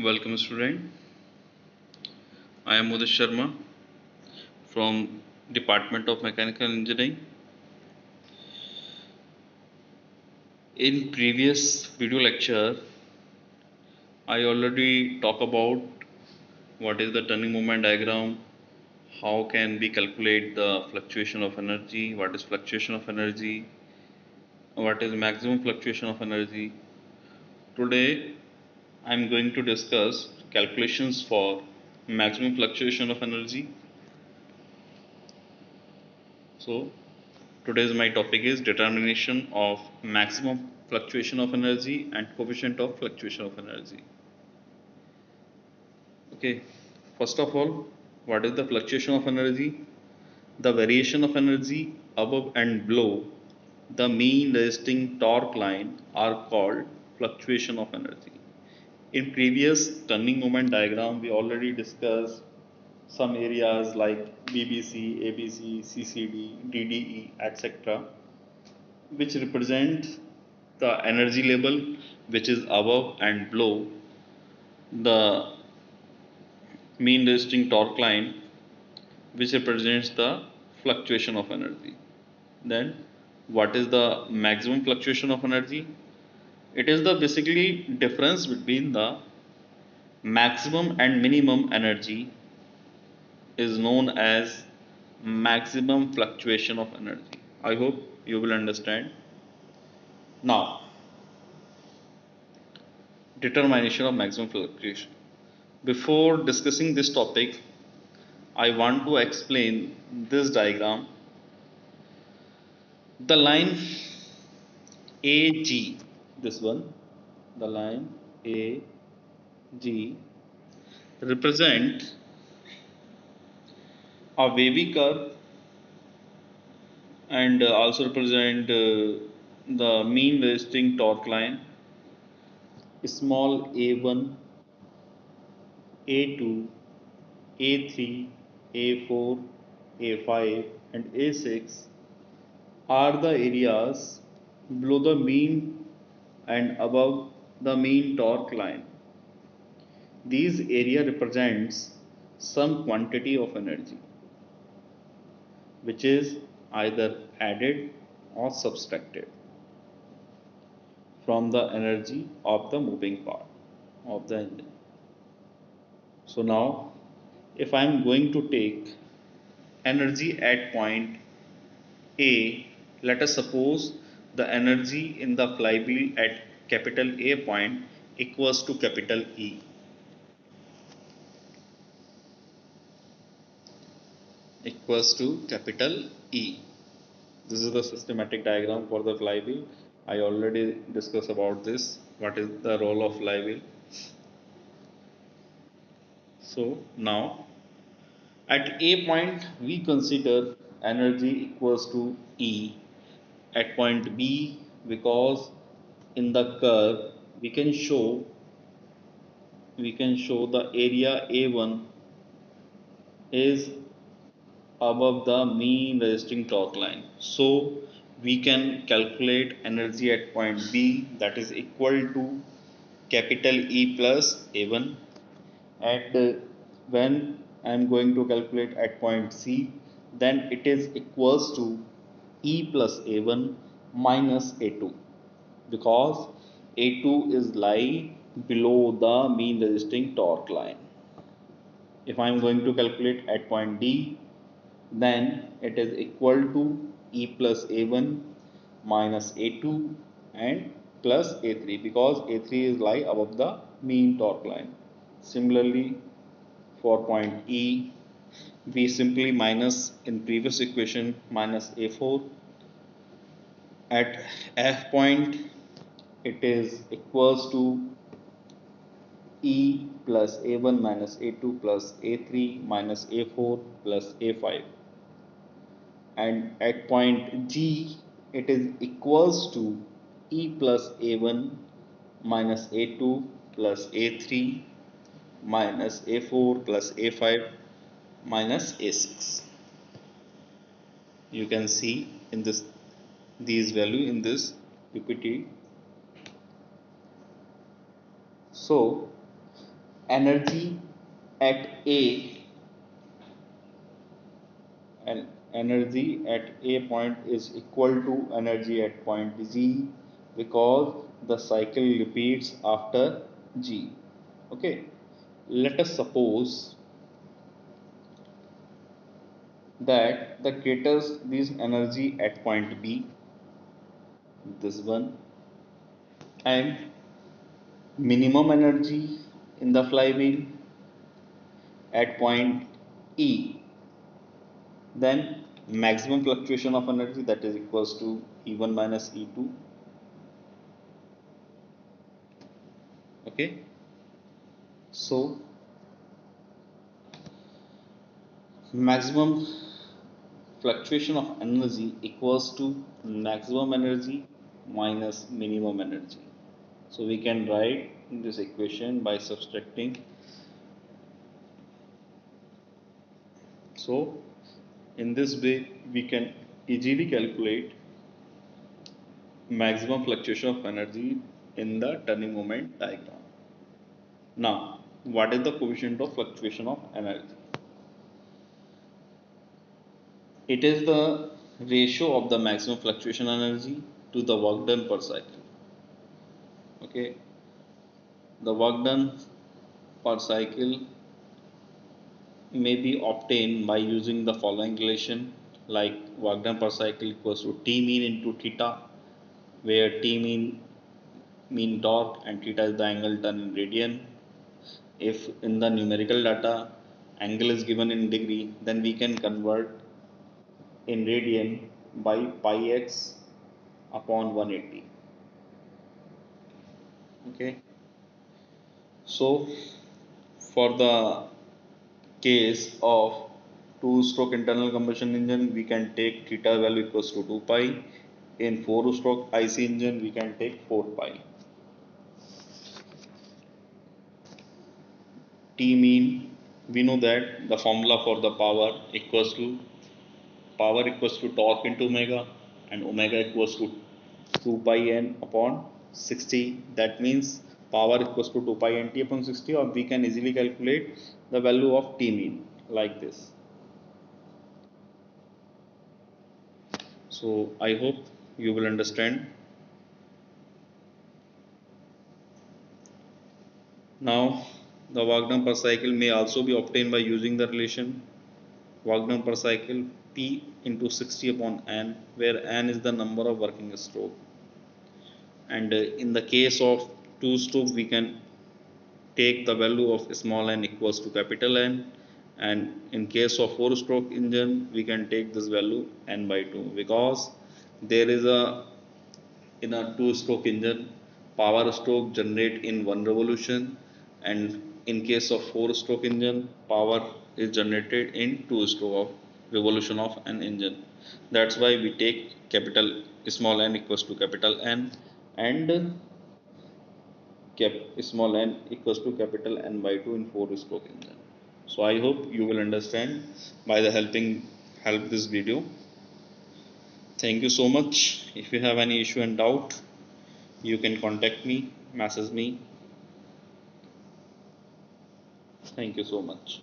Welcome, student. I am Udish Sharma from Department of Mechanical Engineering. In previous video lecture, I already talk about what is the turning moment diagram, how can we calculate the fluctuation of energy, what is fluctuation of energy, what is maximum fluctuation of energy. Today, I am going to discuss calculations for maximum fluctuation of energy. So, today's my topic is determination of maximum fluctuation of energy and coefficient of fluctuation of energy. Okay, first of all, what is the fluctuation of energy? The variation of energy above and below the mean resisting torque line are called fluctuation of energy. In previous turning moment diagram, we already discussed some areas like BBC, ABC, CCD, DDE, etc., which represent the energy level which is above and below the mean resisting torque line, which represents the fluctuation of energy. Then what is the maximum fluctuation of energy? It is the basically difference between the maximum and minimum energy is known as maximum fluctuation of energy. I hope you will understand. Now, determination of maximum fluctuation. Before discussing this topic, I want to explain this diagram. The line AG, this one, the line AG represent a wavy curve and also represent the mean resisting torque line, small a1, a2, a3, a4, a5 and a6 are the areas below the mean and above the mean torque line. These area represents some quantity of energy which is either added or subtracted from the energy of the moving part of the engine. So now if I am going to take energy at point A, let us suppose the energy in the flywheel at capital A point equals to capital E, equals to capital E. This is the systematic diagram for the flywheel. I already discussed about this. What is the role of flywheel? So now at A point we consider energy equals to E. At point B, because in the curve we can show the area A1 is above the mean resisting torque line. So we can calculate energy at point B, that is equal to capital E plus A1, and when I am going to calculate at point C, then it is equals to E plus A1 minus A2, because A2 is lie below the mean resisting torque line. If I am going to calculate at point D, then it is equal to E plus A1 minus A2 and plus A3, because A3 is lie above the mean torque line. Similarly, for point E, we simply minus in previous equation minus A4. At F point, it is equals to E plus A1 minus A2 plus A3 minus A4 plus A5, and at point G it is equals to E plus A1 minus A2 plus A3 minus A4 plus A5 minus A6. You can see in this these value in this PPT. So energy at A and energy at A point is equal to energy at point G because the cycle repeats after G. Okay, let us suppose that the caters this energy at point B, this one, and minimum energy in the flywheel at point E, then maximum fluctuation of energy that is equals to E1 minus E2. Okay, so maximum fluctuation of energy equals to maximum energy minus minimum energy. So we can write this equation by subtracting. So in this way we can easily calculate maximum fluctuation of energy in the turning moment diagram. Now, what is the coefficient of fluctuation of energy? It is the ratio of the maximum fluctuation energy to the work done per cycle. Okay, the work done per cycle may be obtained by using the following relation, like work done per cycle equals to T mean into theta, where T mean torque and theta is the angle done in radian. If in the numerical data angle is given in degree, then we can convert in radian by pi x upon 180. Okay, so for the case of two stroke internal combustion engine, we can take theta value equals to 2 pi. In four stroke IC engine, we can take 4 pi. T mean, we know that the formula for the power equals to torque into omega, and omega equals to 2 pi n upon 60. That means power equals to 2 pi nt upon 60, or we can easily calculate the value of T mean like this. So I hope you will understand. Now the work done per cycle may also be obtained by using the relation work done per cycle P into 60 upon n, where n is the number of working stroke. And in the case of two stroke, we can take the value of small n equals to capital N, and in case of four stroke engine we can take this value n by 2, because there is a in a two stroke engine power stroke generate in one revolution, and in case of four stroke engine power is generated in two stroke of revolution of an engine. That's why we take capital small n equals to capital N, and cap small n equals to capital N by 2 in four stroke engine. So I hope you will understand by the help this video. Thank you so much. If you have any issue and doubt, you can contact me, message me. Thank you so much.